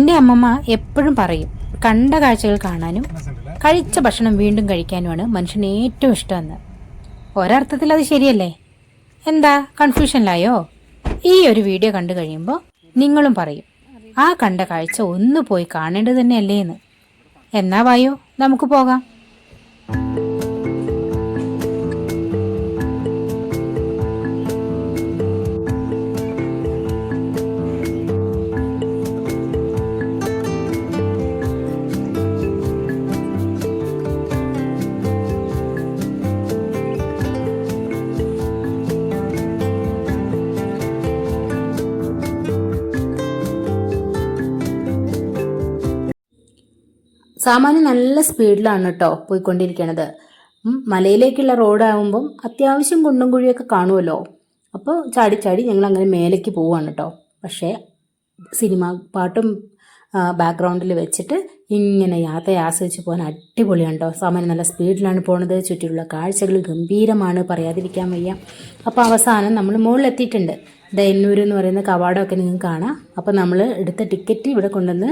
എൻ്റെ അമ്മമ്മ എപ്പോഴും പറയും കണ്ട കാഴ്ചകൾ കാണാനും കഴിച്ച ഭക്ഷണം വീണ്ടും കഴിക്കാനുമാണ് മനുഷ്യന് ഏറ്റവും ഇഷ്ടമെന്ന്. ഒരർത്ഥത്തിൽ അത് ശരിയല്ലേ? എന്താ കൺഫ്യൂഷനിലായോ? ഈ ഒരു വീഡിയോ കണ്ടു കഴിയുമ്പോൾ നിങ്ങളും പറയും ആ കണ്ട കാഴ്ച ഒന്ന് പോയി കാണേണ്ടത് തന്നെയല്ലേ എന്ന്. എന്നാ വായോ നമുക്ക് പോകാം. സാമാന്യം നല്ല സ്പീഡിലാണ് കേട്ടോ പോയിക്കൊണ്ടിരിക്കണത്. മലയിലേക്കുള്ള റോഡാകുമ്പം അത്യാവശ്യം കുണ്ടും കുഴിയൊക്കെ കാണുമല്ലോ. അപ്പോൾ ചാടി ഞങ്ങൾ അങ്ങനെ മേലേക്ക് പോവാണ് കേട്ടോ. പക്ഷേ സിനിമ പാട്ടും ബാക്ക്ഗ്രൗണ്ടിൽ വെച്ചിട്ട് ഇങ്ങനെ യാത്ര ആസ്വദിച്ച് പോകാൻ അടിപൊളിയാണ് കേട്ടോ. സാമാന്യം നല്ല സ്പീഡിലാണ് പോണത്. ചുറ്റിലുള്ള കാഴ്ചകൾ ഗംഭീരമാണ്, പറയാതിരിക്കാൻ വയ്യ. അപ്പോൾ അവസാനം നമ്മൾ മുകളിലെത്തിയിട്ടുണ്ട്. ദയന്നൂർ എന്ന് പറയുന്ന കവാടമൊക്കെ നിങ്ങൾക്ക് കാണാം. അപ്പോൾ നമ്മൾ എടുത്ത ടിക്കറ്റ് ഇവിടെ കൊണ്ടുവന്ന്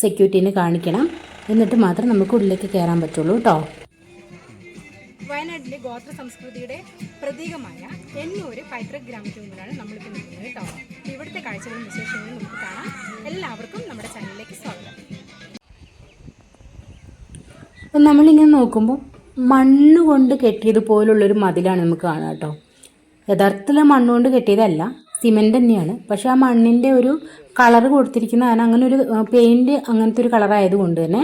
സെക്യൂരിറ്റീനെ കാണിക്കണം. എന്നിട്ട് മാത്രം നമുക്ക് ഉള്ളിലേക്ക് കയറാൻ പറ്റുള്ളൂ കേട്ടോ. വയനാട്ടിലെ ഗോത്ര സംസ്കൃതിയുടെ പ്രതീകമായ എന്നൂർ പൈതൃക ഗ്രാമത്തിന് മുമ്പിലാണ് നമ്മളിപ്പോൾ നിൽക്കുന്നത് കേട്ടോ. ഇവിടുത്തെ കാഴ്ചകളും വിശേഷങ്ങളും നമുക്ക് കാണാം. എല്ലാവർക്കും നമ്മുടെ ചാനലിലേക്ക് സ്വാഗതം. അപ്പം നമ്മളിങ്ങനെ നോക്കുമ്പോൾ മണ്ണ് കൊണ്ട് കെട്ടിയതുപോലുള്ളൊരു മതിലാണ് നമുക്ക് കാണുക കേട്ടോ. യഥാർത്ഥത്തിൽ മണ്ണുകൊണ്ട് കെട്ടിയതല്ല, സിമെൻ്റ് തന്നെയാണ്. പക്ഷെ ആ മണ്ണിൻ്റെ ഒരു കളർ കൊടുത്തിരിക്കുന്ന അങ്ങനെ ഒരു പെയിൻറ്റ് അങ്ങനത്തെ ഒരു കളറായതുകൊണ്ട് തന്നെ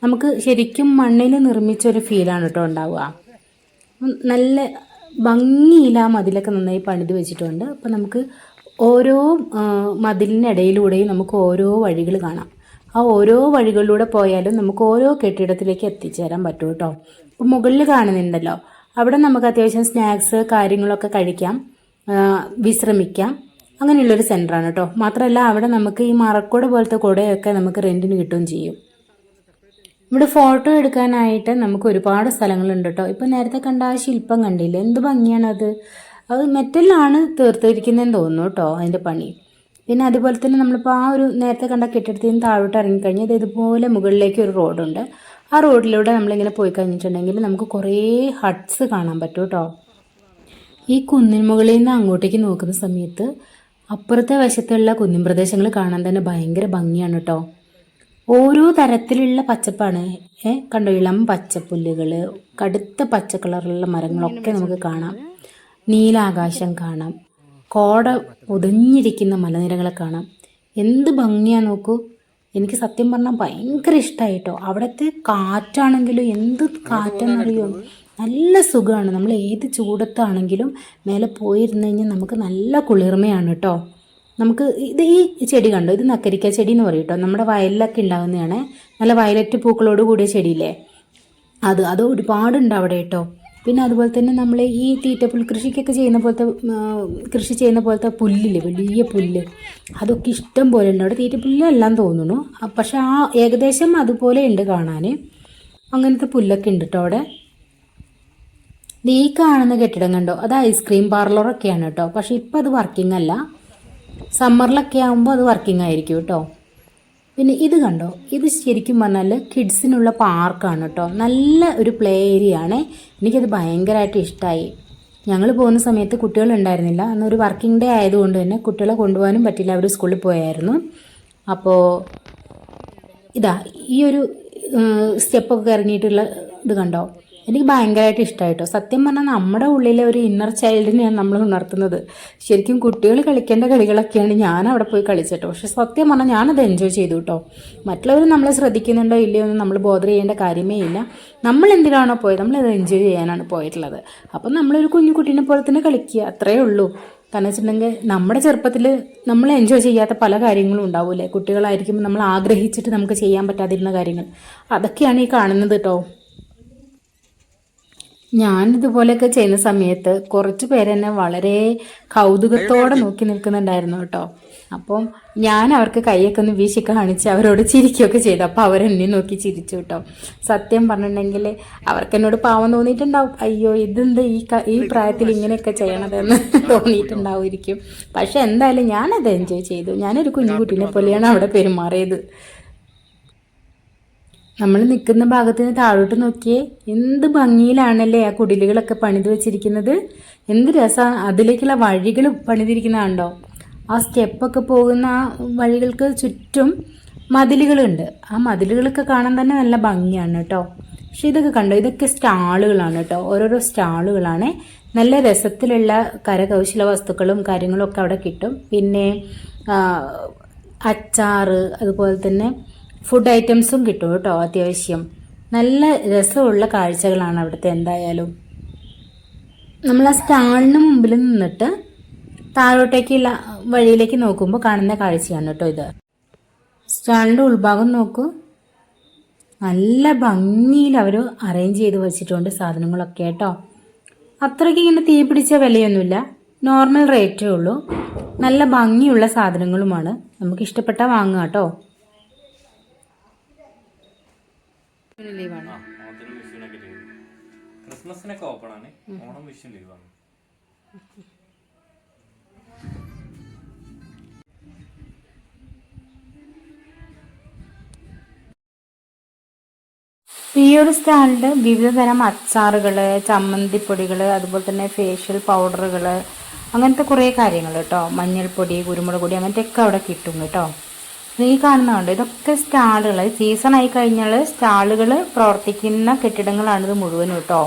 നമുക്ക് ശരിക്കും മണ്ണിൽ നിർമ്മിച്ചൊരു ഫീലാണ് കേട്ടോ ഉണ്ടാവുക. നല്ല ഭംഗിയിൽ ആ മതിലൊക്കെ നന്നായി പണിത് വെച്ചിട്ടുണ്ട്. അപ്പം നമുക്ക് ഓരോ മതിലിനിടയിലൂടെയും നമുക്ക് ഓരോ വഴികൾ കാണാം. ആ ഓരോ വഴികളിലൂടെ പോയാലും നമുക്ക് ഓരോ കെട്ടിടത്തിലേക്ക് എത്തിച്ചേരാൻ പറ്റും കേട്ടോ. ഇപ്പം മുകളിൽ കാണുന്നുണ്ടല്ലോ, അവിടെ നമുക്ക് അത്യാവശ്യം സ്നാക്സ് കാര്യങ്ങളൊക്കെ കഴിക്കാം, വിശ്രമിക്കാം. അങ്ങനെയുള്ളൊരു സെൻ്ററാണ് കേട്ടോ. മാത്രമല്ല അവിടെ നമുക്ക് ഈ മറക്കുട പോലത്തെ കുടയൊക്കെ നമുക്ക് റെൻറ്റിന് കിട്ടുകയും ചെയ്യും. ഇവിടെ ഫോട്ടോ എടുക്കാനായിട്ട് നമുക്ക് ഒരുപാട് സ്ഥലങ്ങളുണ്ട് കേട്ടോ. ഇപ്പം നേരത്തെ കണ്ട ആ ശില്പം കണ്ടില്ലേ, എന്ത് ഭംഗിയാണത്. അത് മെറ്റലിലാണ് തീർത്തിരിക്കുന്നതെന്ന് തോന്നുന്നു കേട്ടോ അതിൻ്റെ പണി. പിന്നെ അതുപോലെ തന്നെ നമ്മളിപ്പോൾ ആ ഒരു നേരത്തെ കണ്ട കെട്ടിടത്തിൽ നിന്ന് താഴോട്ട് ഇറങ്ങിക്കഴിഞ്ഞാൽ ഇത് ഇതുപോലെ മുകളിലേക്ക് ഒരു റോഡുണ്ട്. ആ റോഡിലൂടെ നമ്മളിങ്ങനെ പോയി കഴിഞ്ഞിട്ടുണ്ടെങ്കിൽ നമുക്ക് കുറേ ഹട്ട്സ് കാണാൻ പറ്റും കേട്ടോ. ഈ കുന്നിൻ മുകളിൽ നിന്ന് അങ്ങോട്ടേക്ക് നോക്കുന്ന സമയത്ത് അപ്പുറത്തെ വശത്തുള്ള കുന്നിൻ പ്രദേശങ്ങൾ കാണാൻ തന്നെ ഭയങ്കര ഭംഗിയാണ് കേട്ടോ. ഓരോ തരത്തിലുള്ള പച്ചപ്പാണ്. കണ്ടോ, ഇളം പച്ചപ്പുല്ലുകൾ, കടുത്ത പച്ച കളറുള്ള മരങ്ങളൊക്കെ നമുക്ക് കാണാം. നീലാകാശം കാണാം, കോട ഉദഞ്ഞിരിക്കുന്ന മലനിരകളെ കാണാം. എന്ത് ഭംഗിയാ നോക്കൂ. എനിക്ക് സത്യം പറഞ്ഞാൽ ഭയങ്കര ഇഷ്ടമായി കേട്ടോ. അവിടുത്തെ കാറ്റാണെങ്കിലും എന്ത് കാറ്റെന്നറിയോ, നല്ല സുഖമാണ്. നമ്മൾ ഏത് ചൂടത്താണെങ്കിലും മേലെ പോയിരുന്നു കഴിഞ്ഞാൽ നമുക്ക് നല്ല കുളിർമയാണ് കേട്ടോ. നമുക്ക് ഈ ചെടി കണ്ടോ, ഇത് നക്കരിക്ക ചെടി എന്ന് പറയും കേട്ടോ. നമ്മുടെ വയലിലൊക്കെ ഉണ്ടാകുന്നതാണ്. നല്ല വയലറ്റ് പൂക്കളോട് കൂടിയ ചെടിയില്ലേ, അത് ഒരുപാടുണ്ട് അവിടെ കേട്ടോ. പിന്നെ അതുപോലെ തന്നെ നമ്മൾ ഈ തീറ്റപ്പുൽ കൃഷിക്കൊക്കെ കൃഷി ചെയ്യുന്ന പോലത്തെ പുല്ലില്ലേ, വലിയ പുല്ല്, അതൊക്കെ ഇഷ്ടം പോലെ ഉണ്ട് അവിടെ. തീറ്റപ്പുല്ലെല്ലാം തോന്നുന്നു, പക്ഷെ ആ ഏകദേശം അതുപോലെ ഉണ്ട് കാണാൻ. അങ്ങനത്തെ പുല്ലൊക്കെ ഉണ്ട് കേട്ടോ അവിടെ. ഈ കാണുന്ന കെട്ടിടം കണ്ടോ, അത് ഐസ്ക്രീം പാർലറൊക്കെയാണ് കേട്ടോ. പക്ഷെ ഇപ്പം അത് വർക്കിംഗ് അല്ല. സമ്മറിലൊക്കെ ആകുമ്പോൾ അത് വർക്കിംഗ് ആയിരിക്കും കേട്ടോ. പിന്നെ ഇത് കണ്ടോ, ഇത് ശരിക്കും പറഞ്ഞാൽ കിഡ്സിനുള്ള പാർക്കാണ് കേട്ടോ. നല്ല ഒരു പ്ലേ ഏരിയ ആണ്. എനിക്കത് ഭയങ്കരമായിട്ട് ഇഷ്ടമായി. ഞങ്ങൾ പോകുന്ന സമയത്ത് കുട്ടികളുണ്ടായിരുന്നില്ല. അന്നൊരു വർക്കിംഗ് ഡേ ആയതുകൊണ്ട് തന്നെ കുട്ടികളെ കൊണ്ടുപോകാനും പറ്റില്ല, അവർ സ്കൂളിൽ പോയായിരുന്നു. അപ്പോൾ ഇതാ ഈ ഒരു സ്റ്റെപ്പൊക്കെ ഇറങ്ങിയിട്ടുള്ള ഇത് കണ്ടോ, എനിക്ക് ഭയങ്കരമായിട്ട് ഇഷ്ടമായിട്ടോ. സത്യം പറഞ്ഞാൽ നമ്മുടെ ഉള്ളിലെ ഒരു ഇന്നർ ചൈൽഡിനെയാണ് നമ്മൾ ഉണർത്തുന്നത്. ശരിക്കും കുട്ടികൾ കളിക്കേണ്ട കളികളൊക്കെയാണ് ഞാൻ അവിടെ പോയി കളിച്ചിട്ടോ. പക്ഷെ സത്യം പറഞ്ഞാൽ ഞാനത് എൻജോയ് ചെയ്തു കേട്ടോ. മറ്റുള്ളവർ നമ്മളെ ശ്രദ്ധിക്കുന്നുണ്ടോ ഇല്ലയോ എന്ന് നമ്മൾ ബോധർ ചെയ്യേണ്ട കാര്യമേ ഇല്ല. നമ്മൾ എന്തിനാണോ പോയത്, നമ്മളത് എൻജോയ് ചെയ്യാനാണ് പോയിട്ടുള്ളത്. അപ്പം നമ്മളൊരു കുഞ്ഞു കുട്ടീനെ പോലെ തന്നെ കളിക്കുക, അത്രയേ ഉള്ളൂ. കാരണം വെച്ചിട്ടുണ്ടെങ്കിൽ നമ്മുടെ ചെറുപ്പത്തിൽ നമ്മൾ എൻജോയ് ചെയ്യാത്ത പല കാര്യങ്ങളും ഉണ്ടാവില്ലേ. കുട്ടികളായിരിക്കുമ്പോൾ നമ്മൾ ആഗ്രഹിച്ചിട്ട് നമുക്ക് ചെയ്യാൻ പറ്റാതിരുന്ന കാര്യങ്ങൾ, അതൊക്കെയാണ് ഈ കാണുന്നത് കേട്ടോ. ഞാനിതുപോലെയൊക്കെ ചെയ്യുന്ന സമയത്ത് കുറച്ച് പേരെന്നെ വളരെ കൗതുകത്തോടെ നോക്കി നിൽക്കുന്നുണ്ടായിരുന്നു കേട്ടോ. അപ്പം ഞാൻ അവർക്ക് കൈയൊക്കെ ഒന്ന് വീശി കാണിച്ച് അവരോട് ചിരിക്കുകയൊക്കെ ചെയ്തു. അപ്പോൾ അവരെന്നെ നോക്കി ചിരിച്ചു കേട്ടോ. സത്യം പറഞ്ഞിട്ടുണ്ടെങ്കിൽ അവർക്ക് എന്നോട് പാവം തോന്നിയിട്ടുണ്ടാവും. അയ്യോ ഇതെന്ത് ഈ പ്രായത്തിൽ ഇങ്ങനെയൊക്കെ ചെയ്യണതെന്ന് തോന്നിയിട്ടുണ്ടാവുമായിരിക്കും. പക്ഷെ എന്തായാലും ഞാനത് എൻജോയ് ചെയ്തു. ഞാനൊരു കുഞ്ഞുകുട്ടീനെ പോലെയാണ് അവിടെ പെരുമാറിയത്. നമ്മൾ നിൽക്കുന്ന ഭാഗത്തിന് താഴോട്ട് നോക്കിയേ, എന്ത് ഭംഗിയിലാണല്ലേ ആ കുടിലുകളൊക്കെ പണിത് വെച്ചിരിക്കുന്നത്. എന്ത് രസമാണ് അതിലേക്കുള്ള വഴികൾ പണിതിരിക്കുന്നതാണ്ടോ. ആ സ്റ്റെപ്പൊക്കെ പോകുന്ന ആ വഴികൾക്ക് ചുറ്റും മതിലുകളുണ്ട്. ആ മതിലുകളൊക്കെ കാണാൻ തന്നെ നല്ല ഭംഗിയാണ് കേട്ടോ. പക്ഷെ ഇതൊക്കെ കണ്ടോ, ഇതൊക്കെ സ്റ്റാളുകളാണ് കേട്ടോ, ഓരോരോ സ്റ്റാളുകളാണ്. നല്ല രസത്തിലുള്ള കരകൗശല വസ്തുക്കളും കാര്യങ്ങളും ഒക്കെ അവിടെ കിട്ടും. പിന്നെ അച്ചാറ്, അതുപോലെ തന്നെ ഫുഡ് ഐറ്റംസും കിട്ടും കേട്ടോ. അത്യാവശ്യം നല്ല രസമുള്ള കാഴ്ചകളാണ് അവിടുത്തെ. എന്തായാലും നമ്മൾ ആ സ്റ്റാളിന് മുമ്പിൽ നിന്നിട്ട് താഴോട്ടേക്കുള്ള വഴിയിലേക്ക് നോക്കുമ്പോൾ കാണുന്ന കാഴ്ചയാണ് കേട്ടോ ഇത്. സ്റ്റാളിൻ്റെ ഉൾഭാഗം നോക്കൂ, നല്ല ഭംഗിയിൽ അവർ അറേഞ്ച് ചെയ്ത് വെച്ചിട്ടുണ്ട് സാധനങ്ങളൊക്കെ കേട്ടോ. അത്രയ്ക്ക് ഇങ്ങനെ തീ പിടിച്ച വിലയൊന്നുമില്ല, നോർമൽ റേറ്റേ ഉള്ളൂ. നല്ല ഭംഗിയുള്ള സാധനങ്ങളുമാണ്, നമുക്ക് ഇഷ്ടപ്പെട്ടാൽ വാങ്ങുക കേട്ടോ. ക്രിസ്മസിനൊക്കെ ഓപ്പൺ ആണ്, ഓണം വിഷു ലീവാണ്. ഈ ഒരു സ്റ്റാളിൽ വിവിധ തരം അച്ചാറുകൾ, ചമ്മന്തിപ്പൊടികൾ, അതുപോലെ തന്നെ ഫേഷ്യൽ പൗഡറുകൾ, അങ്ങനത്തെ കുറേ കാര്യങ്ങൾ കേട്ടോ. മഞ്ഞൾപ്പൊടി, കുരുമുളക് പൊടി, അങ്ങനത്തെയൊക്കെ അവിടെ കിട്ടും കേട്ടോ. ഈ കാണുന്നതുകൊണ്ട് ഇതൊക്കെ സ്റ്റാളുകൾ, സീസൺ ആയി കഴിഞ്ഞാൽ സ്റ്റാളുകൾ പ്രവർത്തിക്കുന്ന കെട്ടിടങ്ങളാണിത് മുഴുവനും കേട്ടോ.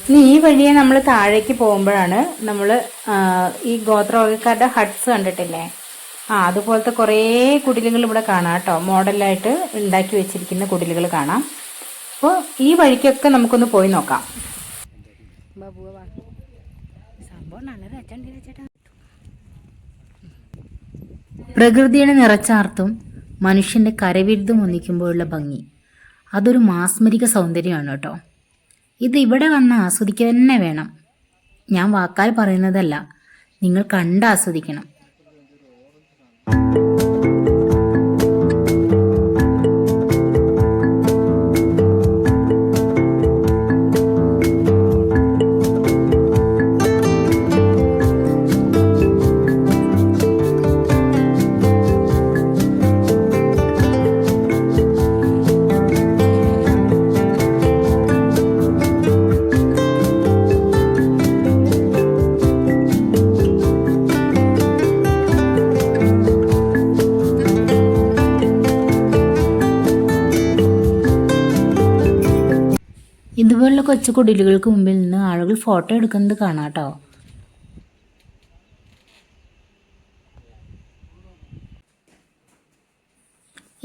ഇനി ഈ വഴിയെ നമ്മൾ താഴേക്ക് പോകുമ്പോഴാണ് നമ്മൾ ഈ ഗോത്രവർഗ്ഗക്കാരുടെ ഹട്ട്സ് കണ്ടിട്ടില്ലേ, അതുപോലത്തെ കുറേ കുടിലുകൾ ഇവിടെ കാണാം കേട്ടോ. മോഡലായിട്ട് ഉണ്ടാക്കി വെച്ചിരിക്കുന്ന കുടിലുകൾ കാണാം. അപ്പോൾ ഈ വഴിക്കൊക്കെ നമുക്കൊന്ന് പോയി നോക്കാം. പ്രകൃതിയുടെ നിറച്ചാർത്തും മനുഷ്യന്റെ കരവിരുതും ഒന്നിക്കുമ്പോഴുള്ള ഭംഗി, അതൊരു മാസ്മരിക സൗന്ദര്യമാണ് കേട്ടോ. ഇത് ഇവിടെ വന്ന് ആസ്വദിക്കുക തന്നെ വേണം. ഞാൻ വാക്കാൽ പറയുന്നതല്ല, നിങ്ങൾ കണ്ട് ആസ്വദിക്കണം. ഇതുപോലുള്ള കൊച്ചു കുടിലുകൾക്ക് മുമ്പിൽ നിന്ന് ആളുകൾ ഫോട്ടോ എടുക്കുന്നത് കാണാം കേട്ടോ.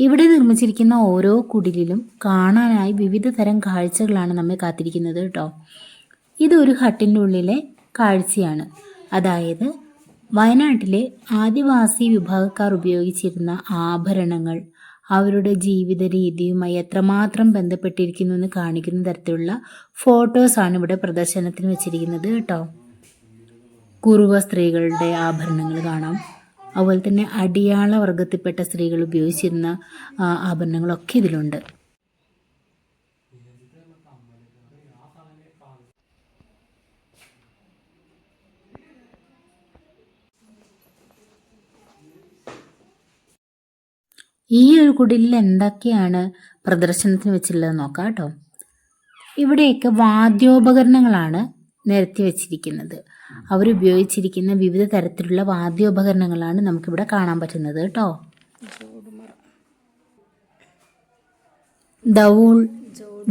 ഇവിടെ നിർമ്മിച്ചിരിക്കുന്ന ഓരോ കുടിലിലും കാണാനായി വിവിധ തരം കാഴ്ചകളാണ് നമ്മെ കാത്തിരിക്കുന്നത് കേട്ടോ. ഇതൊരു ഹട്ടിൻ്റെ ഉള്ളിലെ കാഴ്ചയാണ്. അതായത് വയനാട്ടിലെ ആദിവാസി വിഭാഗക്കാർ ഉപയോഗിച്ചിരുന്ന ആഭരണങ്ങൾ അവരുടെ ജീവിത രീതിയുമായി എത്രമാത്രം ബന്ധപ്പെട്ടിരിക്കുന്നു എന്ന് കാണിക്കുന്ന തരത്തിലുള്ള ഫോട്ടോസാണ് ഇവിടെ പ്രദർശനത്തിന് വെച്ചിരിക്കുന്നത് കേട്ടോ. കുറുവ സ്ത്രീകളുടെ ആഭരണങ്ങൾ കാണാം. അതുപോലെ തന്നെ അടിയാള വർഗത്തിൽപ്പെട്ട സ്ത്രീകൾ ഉപയോഗിച്ചിരുന്ന ആഭരണങ്ങളൊക്കെ ഇതിലുണ്ട്. ഈ ഒരു കുടിലിൽ എന്തൊക്കെയാണ് പ്രദർശനത്തിന് വെച്ചിട്ടുള്ളത് നോക്കാം കേട്ടോ. ഇവിടെയൊക്കെ വാദ്യോപകരണങ്ങളാണ് നിരത്തി വെച്ചിരിക്കുന്നത്. അവരുപയോഗിച്ചിരിക്കുന്ന വിവിധ തരത്തിലുള്ള വാദ്യോപകരണങ്ങളാണ് നമുക്കിവിടെ കാണാൻ പറ്റുന്നത് കേട്ടോ. ദൗൾ,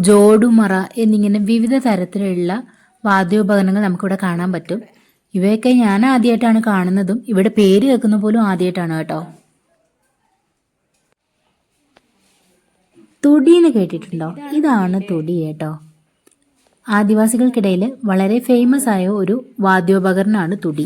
ജോടുമറ എന്നിങ്ങനെ വിവിധ തരത്തിലുള്ള വാദ്യോപകരണങ്ങൾ നമുക്കിവിടെ കാണാൻ പറ്റും. ഇവയൊക്കെ ഞാൻ ആദ്യമായിട്ടാണ് കാണുന്നതും ഇവിടെ പേര് കേൾക്കുന്ന പോലും ആദ്യമായിട്ടാണ് കേട്ടോ. തുടിയെന്ന് കേട്ടിട്ടുണ്ടോ? ഇതാണ് തുടി കേട്ടോ. ആദിവാസികൾക്കിടയിൽ വളരെ ഫേമസ് ആയ ഒരു വാദ്യോപകരണമാണ് തുടി.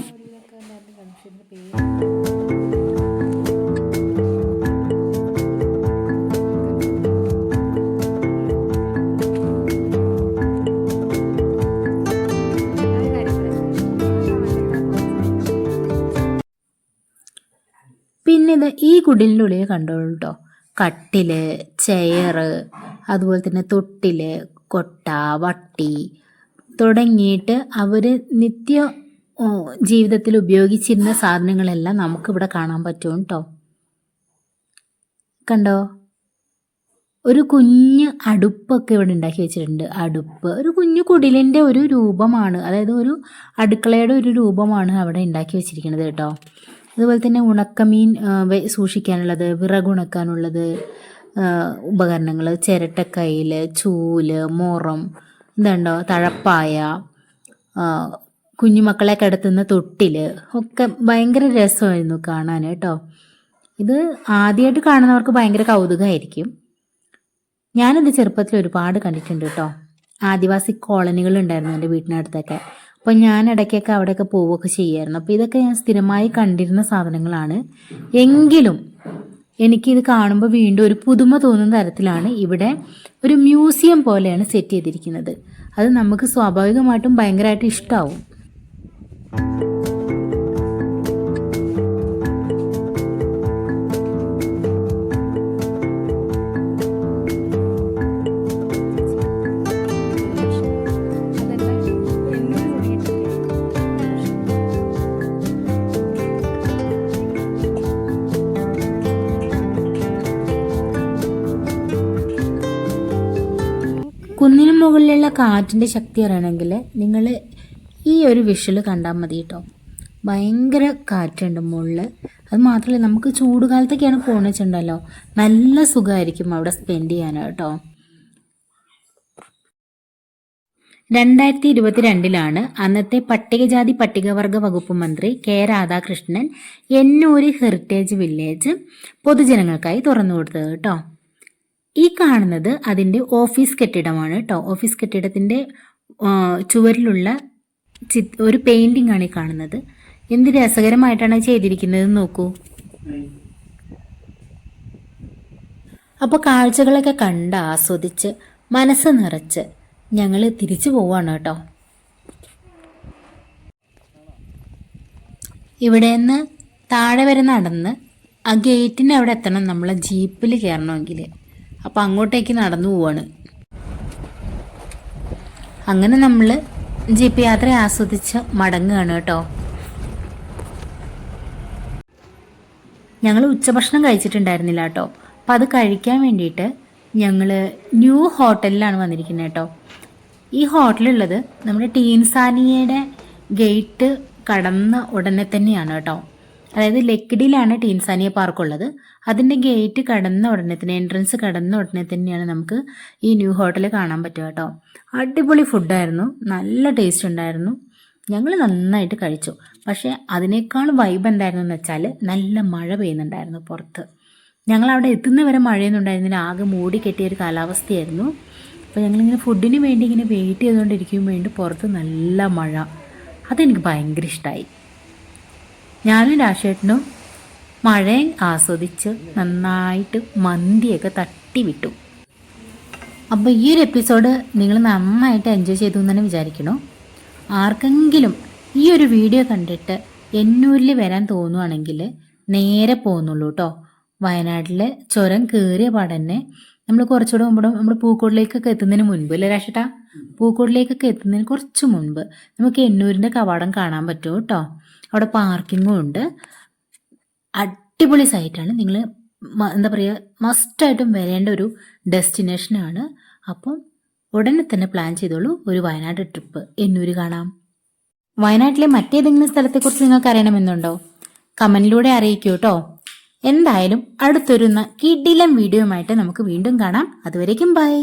പിന്നെ ഇത് ഈ കുടിലിൻ്റെ ഉള്ളിൽ കണ്ടോളൂ കേട്ടോ. കട്ടില്, ചെയറ്, അതുപോലെ തന്നെ തൊട്ടില്, കൊട്ട, വട്ടി തുടങ്ങിയിട്ട് അവർ നിത്യ ജീവിതത്തിൽ ഉപയോഗിച്ചിരുന്ന സാധനങ്ങളെല്ലാം നമുക്കിവിടെ കാണാൻ പറ്റും കേട്ടോ. കണ്ടോ, ഒരു കുഞ്ഞ് അടുപ്പൊക്കെ ഇവിടെ ഉണ്ടാക്കി വെച്ചിട്ടുണ്ട്. അടുപ്പ് ഒരു കുഞ്ഞു കുടിലിൻ്റെ ഒരു രൂപമാണ്, അതായത് ഒരു അടുക്കളയുടെ ഒരു രൂപമാണ് അവിടെ ഉണ്ടാക്കി വെച്ചിരിക്കുന്നത് കേട്ടോ. അതുപോലെ തന്നെ ഉണക്കമീൻ സൂക്ഷിക്കാനുള്ളത്, വിറകുണക്കാനുള്ളത് ഉപകരണങ്ങൾ, ചിരട്ടക്കയിൽ, ചൂല്, മുറം, ഇതുണ്ടോ തഴപ്പായ, കുഞ്ഞുമക്കളെ കിടത്തുന്ന തൊട്ടിൽ ഒക്കെ ഭയങ്കര രസമായിരുന്നു കാണാൻ കേട്ടോ. ഇത് ആദ്യമായിട്ട് കാണുന്നവർക്ക് ഭയങ്കര കൗതുകമായിരിക്കും. ഞാനിത് ചെറുപ്പത്തിൽ ഒരുപാട് കണ്ടിട്ടുണ്ട് കേട്ടോ. ആദിവാസി കോളനികളുണ്ടായിരുന്നു എൻ്റെ വീട്ടിനടുത്തൊക്കെ. അപ്പോൾ ഞാൻ ഇടയ്ക്കൊക്കെ അവിടെയൊക്കെ പോവുകയൊക്കെ ചെയ്യുമായിരുന്നു. അപ്പോൾ ഇതൊക്കെ ഞാൻ സ്ഥിരമായി കണ്ടിരുന്ന സാധനങ്ങളാണ്. എങ്കിലും എനിക്കിത് കാണുമ്പോൾ വീണ്ടും ഒരു പുതുമ തോന്നുന്ന തരത്തിലാണ് ഇവിടെ ഒരു മ്യൂസിയം പോലെയാണ് സെറ്റ് ചെയ്തിരിക്കുന്നത്. അത് നമുക്ക് സ്വാഭാവികമായിട്ടും ഭയങ്കരമായിട്ട് ഇഷ്ടമാവും. കുന്നിന് മുകളിലുള്ള കാറ്റിൻ്റെ ശക്തി അറിയണമെങ്കിൽ നിങ്ങൾ ഈ ഒരു വിഷ്വൽ കണ്ടാൽ മതി കേട്ടോ. ഭയങ്കര കാറ്റുണ്ട് മുകളിൽ. അത് മാത്രമല്ല, നമുക്ക് ചൂടുകാലത്തൊക്കെയാണ് പോകുന്നത് വെച്ചിട്ടുണ്ടല്ലോ, നല്ല സുഖമായിരിക്കും അവിടെ സ്പെൻഡ് ചെയ്യാൻ കേട്ടോ. 2022 അന്നത്തെ പട്ടികജാതി പട്ടികവർഗ വകുപ്പ് മന്ത്രി കെ രാധാകൃഷ്ണൻ എന്നൂര് ഹെറിറ്റേജ് വില്ലേജ് പൊതുജനങ്ങൾക്കായി തുറന്നു കൊടുത്തത് കേട്ടോ. ഈ കാണുന്നത് അതിൻ്റെ ഓഫീസ് കെട്ടിടമാണ് കേട്ടോ. ഓഫീസ് കെട്ടിടത്തിൻ്റെ ചുവരിലുള്ള ഒരു പെയിൻറ്റിംഗ് ആണ് ഈ കാണുന്നത്. എന്ത് രസകരമായിട്ടാണ് ചെയ്തിരിക്കുന്നത് നോക്കൂ. അപ്പോൾ കാഴ്ചകളൊക്കെ കണ്ട് ആസ്വദിച്ച് മനസ്സ് നിറച്ച് ഞങ്ങൾ തിരിച്ചു പോവാണ് കേട്ടോ. ഇവിടെ നിന്ന് താഴെ വരെ നടന്ന് ആ ഗേറ്റിൻ്റെ അവിടെ എത്തണം നമ്മളെ ജീപ്പിൽ കയറണമെങ്കിൽ. അപ്പോൾ അങ്ങോട്ടേക്ക് നടന്നു പോവാണ്. അങ്ങനെ നമ്മൾ ജീപ്പ് യാത്ര ആസ്വദിച്ച് മടങ്ങുകയാണ് കേട്ടോ. ഞങ്ങൾ ഉച്ചഭക്ഷണം കഴിച്ചിട്ടുണ്ടായിരുന്നില്ല കേട്ടോ. അപ്പോൾ അത് കഴിക്കാൻ വേണ്ടിയിട്ട് ഞങ്ങൾ ന്യൂ ഹോട്ടലിലാണ് വന്നിരിക്കുന്നത് കേട്ടോ. ഈ ഹോട്ടലുള്ളത് നമ്മുടെ ടീൻസാനിയയുടെ ഗേറ്റ് കടന്ന ഉടനെ തന്നെയാണ് കേട്ടോ. അതായത് ലക്കിടിയിലാണ് ടീൻസാനിയ പാർക്കുള്ളത്. അതിൻ്റെ ഗേറ്റ് കടന്ന ഉടനെ തന്നെ, എൻട്രൻസ് കടന്ന ഉടനെ തന്നെയാണ് നമുക്ക് ഈ ന്യൂ ഹോട്ടൽ കാണാൻ പറ്റുക കേട്ടോ. അടിപൊളി ഫുഡായിരുന്നു, നല്ല ടേസ്റ്റ് ഉണ്ടായിരുന്നു. ഞങ്ങൾ നന്നായിട്ട് കഴിച്ചു. പക്ഷേ അതിനേക്കാൾ വൈബ് എന്തായിരുന്നു എന്ന് വെച്ചാൽ നല്ല മഴ പെയ്യുന്നുണ്ടായിരുന്നു പുറത്ത്. ഞങ്ങളവിടെ എത്തുന്നവരെ മഴയൊന്നും ഉണ്ടായിരുന്നില്ല, ആകെ മൂടി കെട്ടിയൊരു കാലാവസ്ഥയായിരുന്നു. അപ്പോൾ ഞങ്ങളിങ്ങനെ ഫുഡിന് വേണ്ടി ഇങ്ങനെ വെയിറ്റ് ചെയ്തുകൊണ്ടിരിക്കുമ്പോൾ വേണ്ടി പുറത്ത് നല്ല മഴ. അതെനിക്ക് ഭയങ്കര ഇഷ്ടമായി. ഞാനും രാജേട്ടനും മഴയെ ആസ്വദിച്ച് നന്നായിട്ട് മന്തിയൊക്കെ തട്ടി വിട്ടു. അപ്പോൾ ഈ ഒരു എപ്പിസോഡ് നിങ്ങൾ നന്നായിട്ട് എൻജോയ് ചെയ്തു എന്ന് തന്നെ വിചാരിക്കണോ. ആർക്കെങ്കിലും ഈ ഒരു വീഡിയോ കണ്ടിട്ട് എന്നൂരിൽ വരാൻ തോന്നുവാണെങ്കിൽ നേരെ പോകുന്നുള്ളൂ കേട്ടോ. വയനാട്ടിൽ ചുരം കയറിയ പാടന്നെ നമ്മൾ കുറച്ചുകൂടെ മുമ്പ് നമ്മൾ പൂക്കോട്ടിലേക്കൊക്കെ എത്തുന്നതിന് മുൻപ് അല്ലേ രാജേട്ടാ, പൂക്കോട്ടിലേക്കൊക്കെ എത്തുന്നതിന് കുറച്ച് മുൻപ് നമുക്ക് എന്നൂരിൻ്റെ കവാടം കാണാൻ പറ്റും കേട്ടോ. അവിടെ പാർക്കിങ്ങും ഉണ്ട്. അടിപൊളി സൈറ്റാണ്. നിങ്ങൾ എന്താ പറയുക, മസ്റ്റായിട്ടും വരേണ്ട ഒരു ഡെസ്റ്റിനേഷനാണ്. അപ്പം ഉടനെ തന്നെ പ്ലാൻ ചെയ്തോളൂ ഒരു വയനാട് ട്രിപ്പ്. എന്നൂര് കാണാം. വയനാട്ടിലെ മറ്റേതെങ്കിലും സ്ഥലത്തെക്കുറിച്ച് നിങ്ങൾക്ക് അറിയണമെന്നുണ്ടോ? കമൻറ്റിലൂടെ അറിയിക്കൂ കേട്ടോ. എന്തായാലും അടുത്തൊരു കിടിലൻ വീഡിയോയുമായിട്ട് നമുക്ക് വീണ്ടും കാണാം. അതുവരേക്കും ബൈ.